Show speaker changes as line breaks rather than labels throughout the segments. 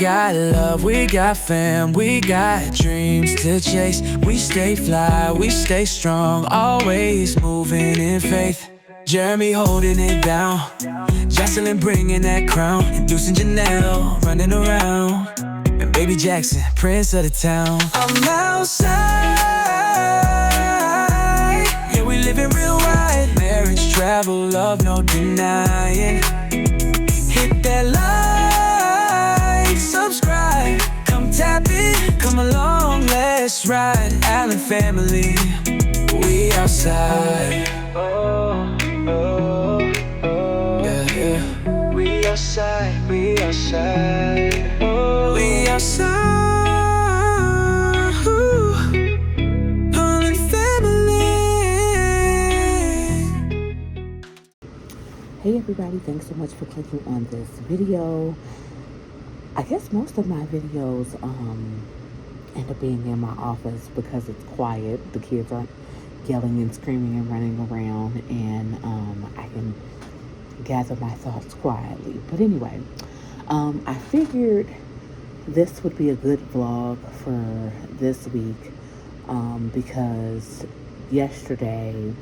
got love, we got fam, we got dreams to chase. We stay fly, we stay strong, always moving in faith. Jeremy holding it down, Jaxon bringing that crown, Deuce and Janelle running around, and baby Jaxon, prince of the town. I'm outside, yeah, we living real right. Marriage, travel, love, no denying. Hit that like, subscribe, come tap it, come along, let's ride. Allen family, we outside. We outside, we outside, we outside. Allen family.
Hey everybody, thanks so much for clicking on this video. I guess most of my videos end up being in my office because it's quiet. The kids aren't yelling and screaming and running around, and I can gather my thoughts quietly. But anyway, I figured this would be a good vlog for this week because yesterday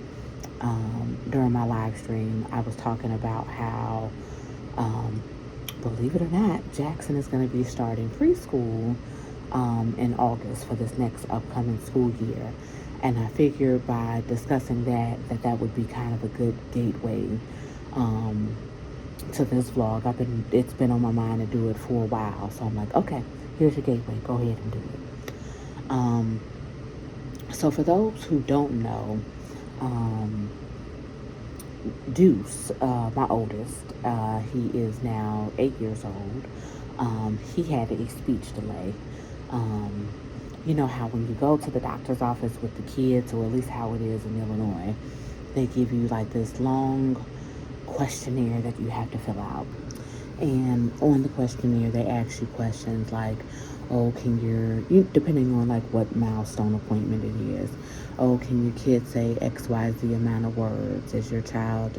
during my live stream I was talking about how believe it or not, Jaxon is going to be starting preschool in August for this next upcoming school year. And I figured by discussing that would be kind of a good gateway to this vlog. It's been on my mind to do it for a while. So I'm like, okay, here's your gateway. Go ahead and do it. So for those who don't know, Deuce, my oldest, he is now 8 years old. He had a speech delay. You know how when you go to the doctor's office with the kids, or at least how it is in Illinois, they give you like this long questionnaire that you have to fill out. And on the questionnaire, they ask you questions like, oh, depending on like what milestone appointment it is, oh, can your kid say XYZ amount of words? Does your child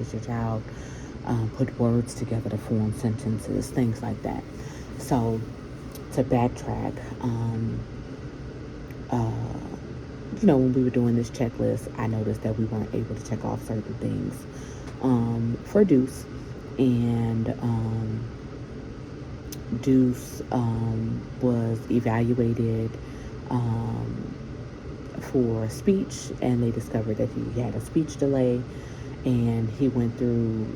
put words together to form sentences, things like that. So to backtrack, when we were doing this checklist, I noticed that we weren't able to check off certain things for Deuce. And Deuce was evaluated for speech, and they discovered that he had a speech delay, and he went through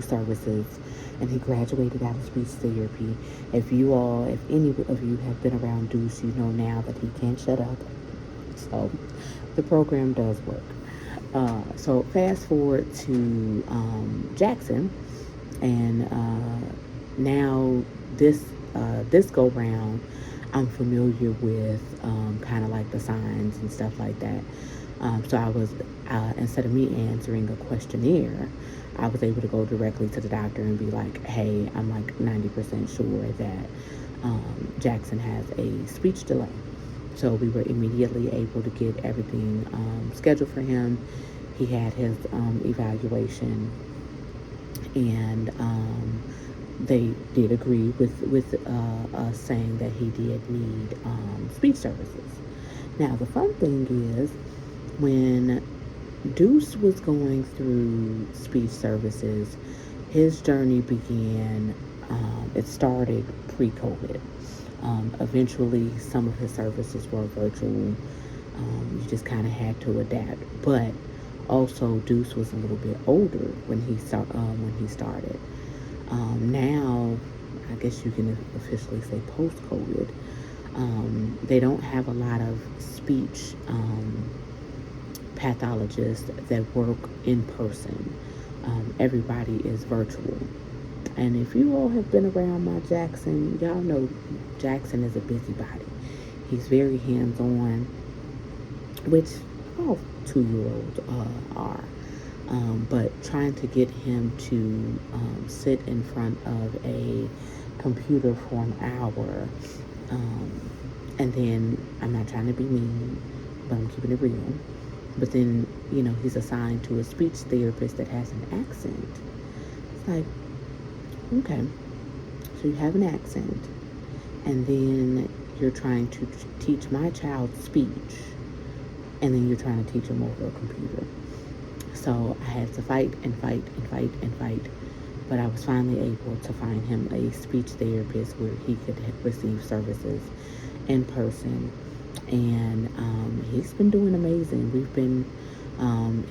services, and he graduated out of speech therapy. If any of you have been around Deuce, you know now that he can't shut up. So the program does work. So fast forward to Jaxon, and now this go round, I'm familiar with kind of like the signs and stuff like that. So I was, instead of me answering a questionnaire, I was able to go directly to the doctor and be like, hey, I'm like 90% sure that Jaxon has a speech delay. So we were immediately able to get everything scheduled for him. He had his evaluation, and they did agree with us saying that he did need speech services. Now, the fun thing is, when Deuce was going through speech services, his journey began, it started pre-COVID. Eventually, some of his services were virtual. You just kind of had to adapt. But also, Deuce was a little bit older when he started. Now, I guess you can officially say post-COVID, they don't have a lot of speech pathologists that work in person. Everybody is virtual. And if you all have been around my Jaxon, y'all know Jaxon is a busybody. He's very hands-on, which all 2-year-olds are. But trying to get him to sit in front of a computer for an hour, and then, I'm not trying to be mean, but I'm keeping it real, but then, he's assigned to a speech therapist that has an accent. It's like, okay, So you have an accent, and then you're trying to teach my child speech, and then you're trying to teach him over a computer. So I had to fight and fight and fight and fight. But I was finally able to find him a speech therapist where he could receive services in person. And he's been doing amazing.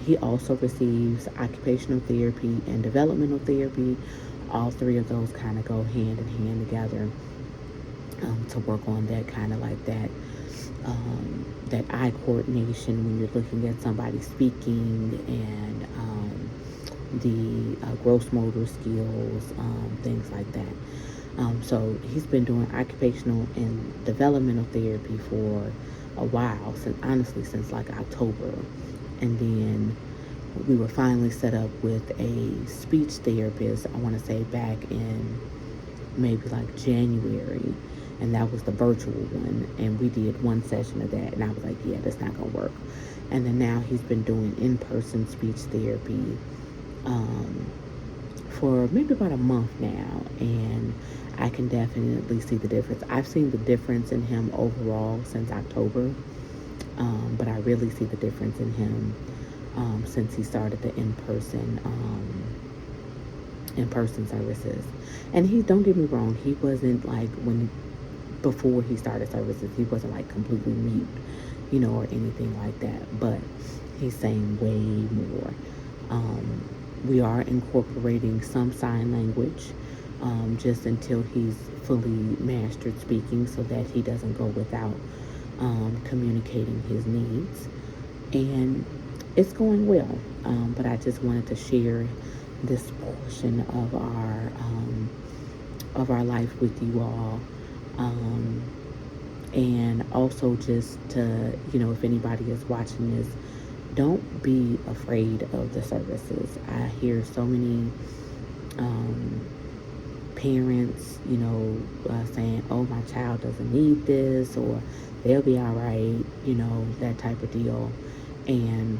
He also receives occupational therapy and developmental therapy. All three of those kind of go hand in hand together to work on that kind of like that eye coordination when you're looking at somebody speaking, and the gross motor skills, things like that. So he's been doing occupational and developmental therapy for a while, since like October. And then we were finally set up with a speech therapist, I want to say back in maybe like January. And that was the virtual one. And we did one session of that. And I was like, yeah, that's not going to work. And then now he's been doing in-person speech therapy for maybe about a month now. And I can definitely see the difference. I've seen the difference in him overall since October. But I really see the difference in him since he started the in-person services. And don't get me wrong, he wasn't like before he started services, he wasn't like completely mute, or anything like that. But he's saying way more. We are incorporating some sign language just until he's fully mastered speaking, so that he doesn't go without communicating his needs. And it's going well. But I just wanted to share this portion of our life with you all. And also just to, if anybody is watching this, don't be afraid of the services. I hear so many parents, saying, oh, my child doesn't need this, or they'll be all right, that type of deal. And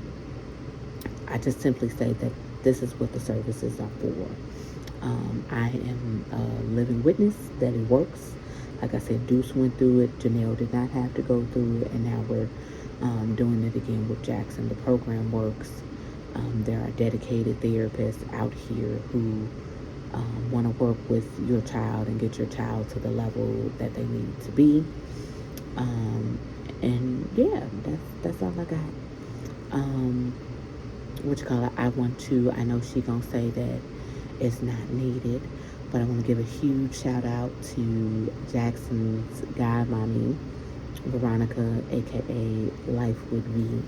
I just simply say that this is what the services are for. I am a living witness that it works. Like I said, Deuce went through it. Janelle did not have to go through it. And now we're doing it again with Jaxon. The program works. There are dedicated therapists out here who want to work with your child and get your child to the level that they need to be. And yeah, that's all I got. I know she gonna say that it's not needed, but I want to give a huge shout out to Jaxon's godmommy, Veronica, aka Life with V,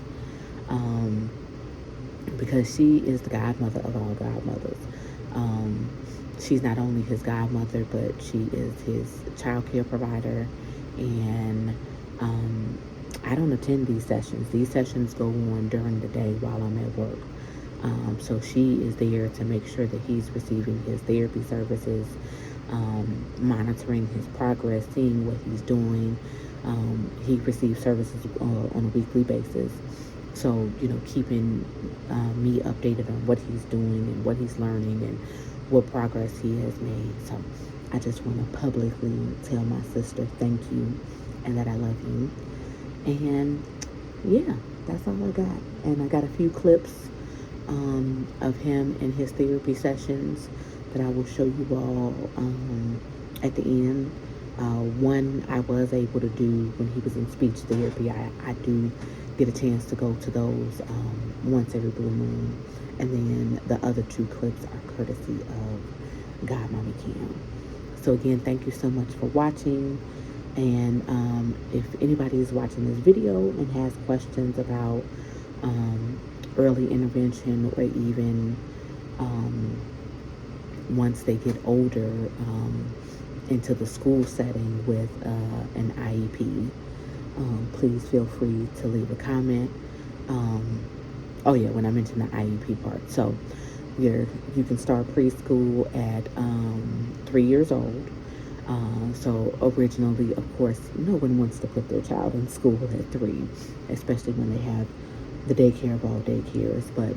because she is the godmother of all godmothers. She's not only his godmother, but she is his child care provider. And I don't attend these sessions. These sessions go on during the day while I'm at work. So she is there to make sure that he's receiving his therapy services, monitoring his progress, seeing what he's doing. He receives services on a weekly basis. So, keeping me updated on what he's doing and what he's learning and what progress he has made. So I just want to publicly tell my sister thank you and that I love you. And yeah, that's all I got. And I got a few clips of him in his therapy sessions that I will show you all at the end. One I was able to do when he was in speech therapy. I do get a chance to go to those once every blue moon. And then the other two clips are courtesy of Godmommy Cam. So again, thank you so much for watching. And if anybody is watching this video and has questions about early intervention, or even once they get older into the school setting with an IEP, please feel free to leave a comment. When I mentioned the IEP part. So you can start preschool at 3 years old. So originally, of course, no one wants to put their child in school at 3, especially when they have the daycare of all daycares. But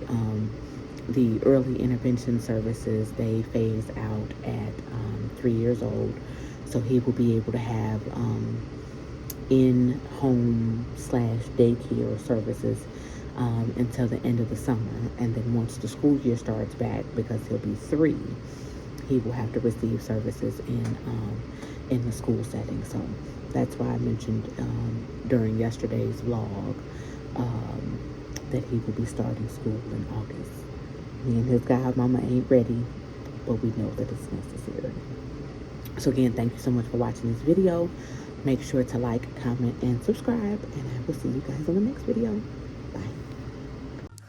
the early intervention services, they phase out at 3 years old. So he will be able to have in-home slash daycare services until the end of the summer. And then once the school year starts back, because he'll be 3, he will have to receive services in the school setting. So that's why I mentioned during yesterday's vlog that he will be starting school in August. Me and his godmama ain't ready, but we know that it's necessary. So again, thank you so much for watching this video. Make sure to like, comment, and subscribe, and I will see you guys on the next video. Bye.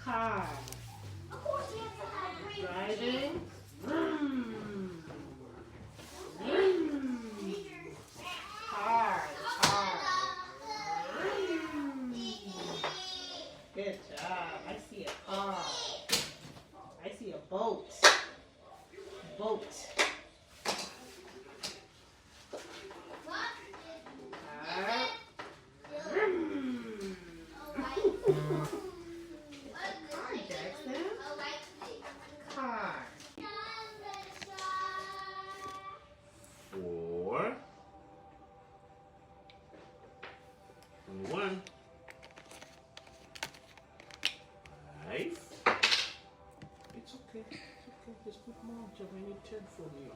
Car. Driving. Car. Good job. I see a car. I see a boat. Boat. Jaxon. Car.
4, 21, 5. It's okay. Just put more job. I need 10 from you.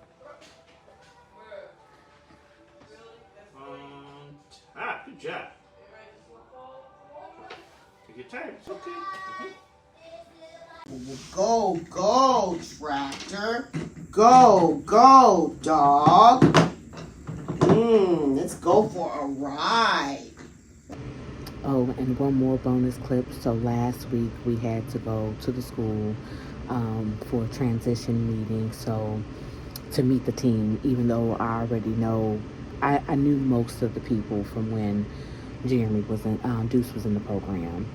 Good job. Take your time. It's okay.
Go, go, tractor. Go, go, dog. Let's go for a ride.
Oh, and one more bonus clip. So last week we had to go to the school for a transition meeting. So to meet the team, even though I already know, I knew most of the people from when Jeremy was in, Deuce was in the program.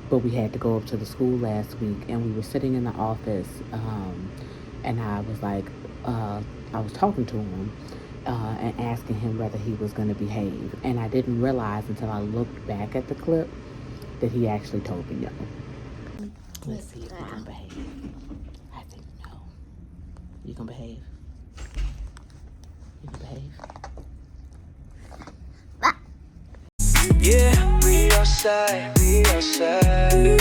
But we had to go up to the school last week, and we were sitting in the office, and I was like, I was talking to him and asking him whether he was going to behave. And I didn't realize until I looked back at the clip that he actually told me no. Let's see if he can behave. I think no. You gonna behave? You gonna behave?
Yeah, we outside, we outside.